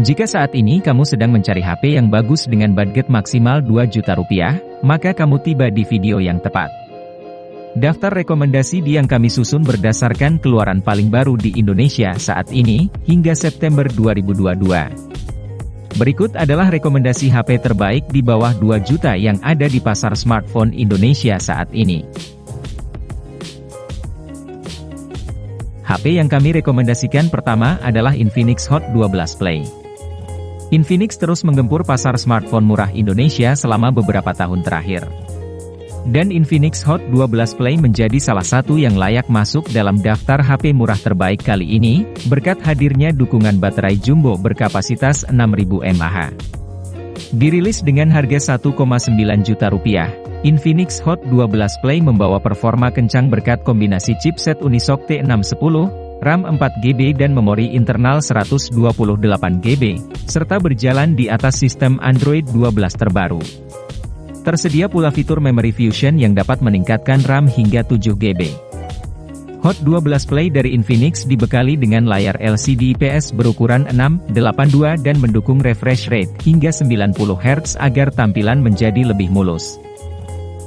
Jika saat ini kamu sedang mencari HP yang bagus dengan budget maksimal 2 juta rupiah, maka kamu tiba di video yang tepat. Daftar rekomendasi yang kami susun berdasarkan keluaran paling baru di Indonesia saat ini, hingga September 2022. Berikut adalah rekomendasi HP terbaik di bawah 2 juta yang ada di pasar smartphone Indonesia saat ini. HP yang kami rekomendasikan pertama adalah Infinix Hot 12 Play. Infinix terus menggempur pasar smartphone murah Indonesia selama beberapa tahun terakhir. Dan Infinix Hot 12 Play menjadi salah satu yang layak masuk dalam daftar HP murah terbaik kali ini, berkat hadirnya dukungan baterai jumbo berkapasitas 6000 mAh. Dirilis dengan harga 1,9 juta rupiah, Infinix Hot 12 Play membawa performa kencang berkat kombinasi chipset Unisoc T610, RAM 4GB dan memori internal 128GB, serta berjalan di atas sistem Android 12 terbaru. Tersedia pula fitur Memory Fusion yang dapat meningkatkan RAM hingga 7GB. Hot 12 Play dari Infinix dibekali dengan layar LCD IPS berukuran 6:82 dan mendukung refresh rate hingga 90Hz agar tampilan menjadi lebih mulus.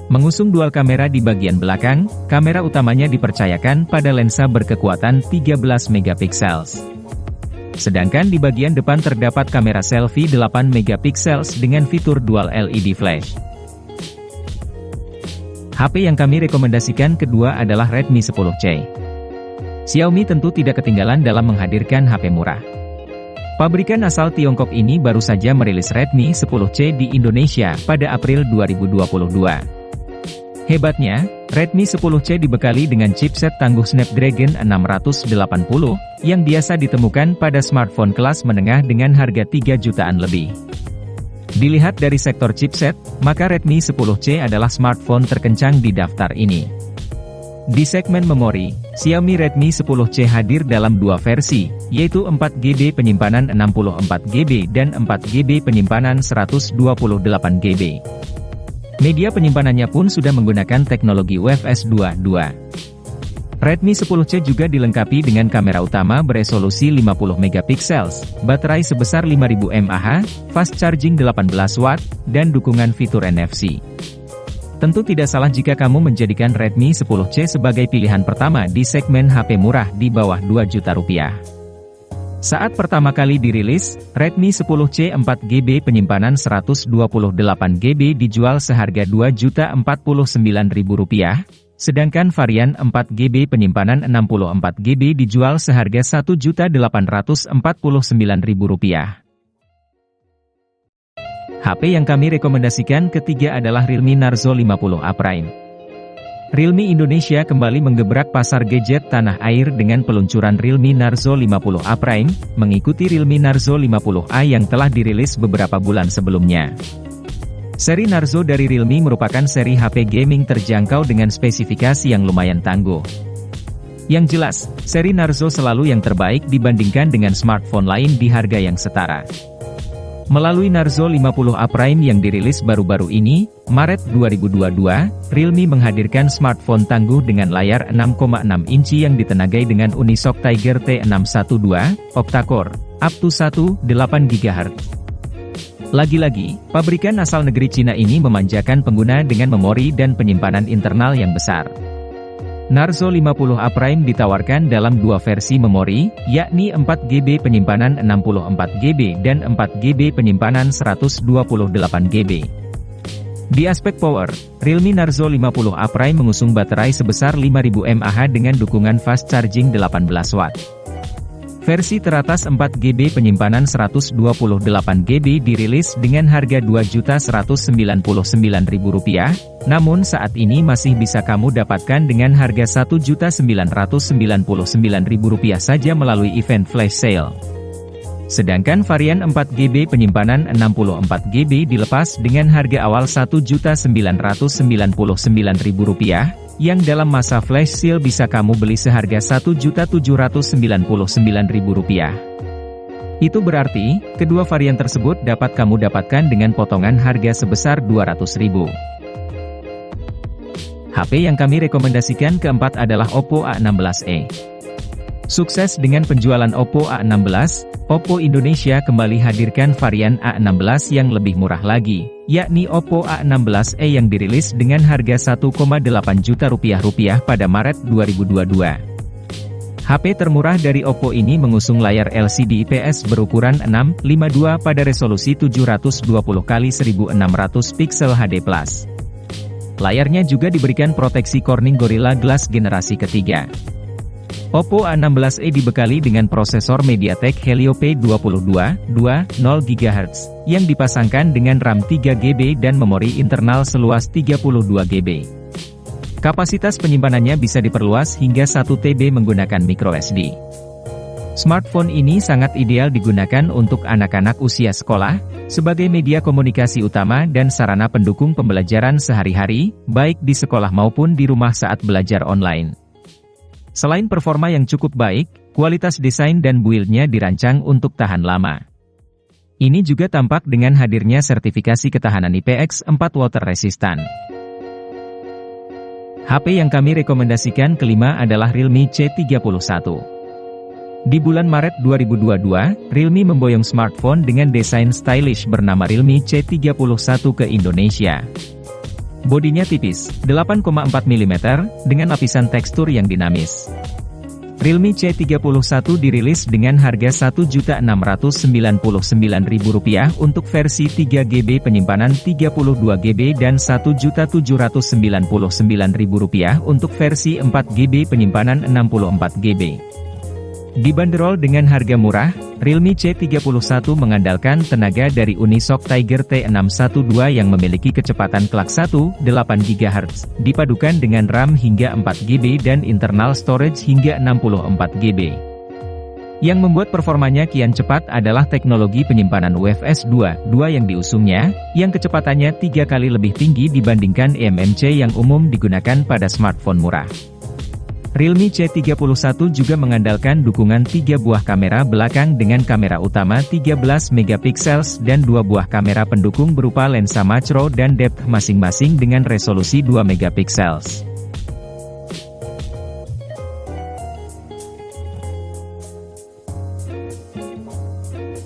Mengusung dual kamera di bagian belakang, kamera utamanya dipercayakan pada lensa berkekuatan 13 megapiksel. Sedangkan di bagian depan terdapat kamera selfie 8 megapiksel dengan fitur dual LED flash. HP yang kami rekomendasikan kedua adalah Redmi 10C. Xiaomi tentu tidak ketinggalan dalam menghadirkan HP murah. Pabrikan asal Tiongkok ini baru saja merilis Redmi 10C di Indonesia pada April 2022. Hebatnya, Redmi 10C dibekali dengan chipset tangguh Snapdragon 680, yang biasa ditemukan pada smartphone kelas menengah dengan harga 3 jutaan lebih. Dilihat dari sektor chipset, maka Redmi 10C adalah smartphone terkencang di daftar ini. Di segmen memori, Xiaomi Redmi 10C hadir dalam dua versi, yaitu 4GB penyimpanan 64GB dan 4GB penyimpanan 128GB. Media penyimpanannya pun sudah menggunakan teknologi UFS 2.2. Redmi 10C juga dilengkapi dengan kamera utama beresolusi 50 megapiksel, baterai sebesar 5000 mAh, fast charging 18 watt, dan dukungan fitur NFC. Tentu tidak salah jika kamu menjadikan Redmi 10C sebagai pilihan pertama di segmen HP murah di bawah 2 juta rupiah. Saat pertama kali dirilis, Redmi 10C 4GB penyimpanan 128GB dijual seharga Rp2.049.000, sedangkan varian 4GB penyimpanan 64GB dijual seharga Rp1.849.000. HP yang kami rekomendasikan ketiga adalah Realme Narzo 50A Prime. Realme Indonesia kembali menggebrak pasar gadget tanah air dengan peluncuran Realme Narzo 50A Prime, mengikuti Realme Narzo 50A yang telah dirilis beberapa bulan sebelumnya. Seri Narzo dari Realme merupakan seri HP gaming terjangkau dengan spesifikasi yang lumayan tangguh. Yang jelas, seri Narzo selalu yang terbaik dibandingkan dengan smartphone lain di harga yang setara. Melalui Narzo 50A Prime yang dirilis baru-baru ini, Maret 2022, Realme menghadirkan smartphone tangguh dengan layar 6,6 inci yang ditenagai dengan Unisoc Tiger T612, octa-core, up to 1.8 GHz. Lagi-lagi, pabrikan asal negeri Cina ini memanjakan pengguna dengan memori dan penyimpanan internal yang besar. Narzo 50A Prime ditawarkan dalam dua versi memori, yakni 4GB penyimpanan 64GB dan 4GB penyimpanan 128GB. Di aspek power, Realme Narzo 50A Prime mengusung baterai sebesar 5000 mAh dengan dukungan fast charging 18 watt. Versi teratas 4GB penyimpanan 128GB dirilis dengan harga Rp2.199.000, namun saat ini masih bisa kamu dapatkan dengan harga Rp1.999.000 saja melalui event flash sale. Sedangkan varian 4GB penyimpanan 64GB dilepas dengan harga awal Rp1.999.000, yang dalam masa flash sale bisa kamu beli seharga Rp1.799.000. Itu berarti, kedua varian tersebut dapat kamu dapatkan dengan potongan harga sebesar Rp200.000. HP yang kami rekomendasikan keempat adalah Oppo A16e. Sukses dengan penjualan Oppo A16, Oppo Indonesia kembali hadirkan varian A16 yang lebih murah lagi, yakni Oppo A16e yang dirilis dengan harga Rp1,8 juta pada Maret 2022. HP termurah dari Oppo ini mengusung layar LCD IPS berukuran 6,52 pada resolusi 720x1600 pixel HD+. Layarnya juga diberikan proteksi Corning Gorilla Glass generasi ketiga. Oppo A16e dibekali dengan prosesor MediaTek Helio P22 2.0 GHz, yang dipasangkan dengan RAM 3GB dan memori internal seluas 32GB. Kapasitas penyimpanannya bisa diperluas hingga 1 TB menggunakan microSD. Smartphone ini sangat ideal digunakan untuk anak-anak usia sekolah, sebagai media komunikasi utama dan sarana pendukung pembelajaran sehari-hari, baik di sekolah maupun di rumah saat belajar online. Selain performa yang cukup baik, kualitas desain dan build-nya dirancang untuk tahan lama. Ini juga tampak dengan hadirnya sertifikasi ketahanan IPX4 water resistant. HP yang kami rekomendasikan kelima adalah Realme C31. Di bulan Maret 2022, Realme memboyong smartphone dengan desain stylish bernama Realme C31 ke Indonesia. Bodinya tipis, 8,4 mm, dengan lapisan tekstur yang dinamis. Realme C31 dirilis dengan harga Rp1.699.000 untuk versi 3GB penyimpanan 32GB dan Rp1.799.000 untuk versi 4GB penyimpanan 64GB. Dibanderol dengan harga murah, Realme C31 mengandalkan tenaga dari Unisoc Tiger T612 yang memiliki kecepatan klak 1,8 GHz, dipadukan dengan RAM hingga 4GB dan internal storage hingga 64GB. Yang membuat performanya kian cepat adalah teknologi penyimpanan UFS 2.2 yang diusungnya, yang kecepatannya 3 kali lebih tinggi dibandingkan eMMC yang umum digunakan pada smartphone murah. Realme C31 juga mengandalkan dukungan 3 buah kamera belakang dengan kamera utama 13 MP dan 2 buah kamera pendukung berupa lensa makro dan depth masing-masing dengan resolusi 2 MP.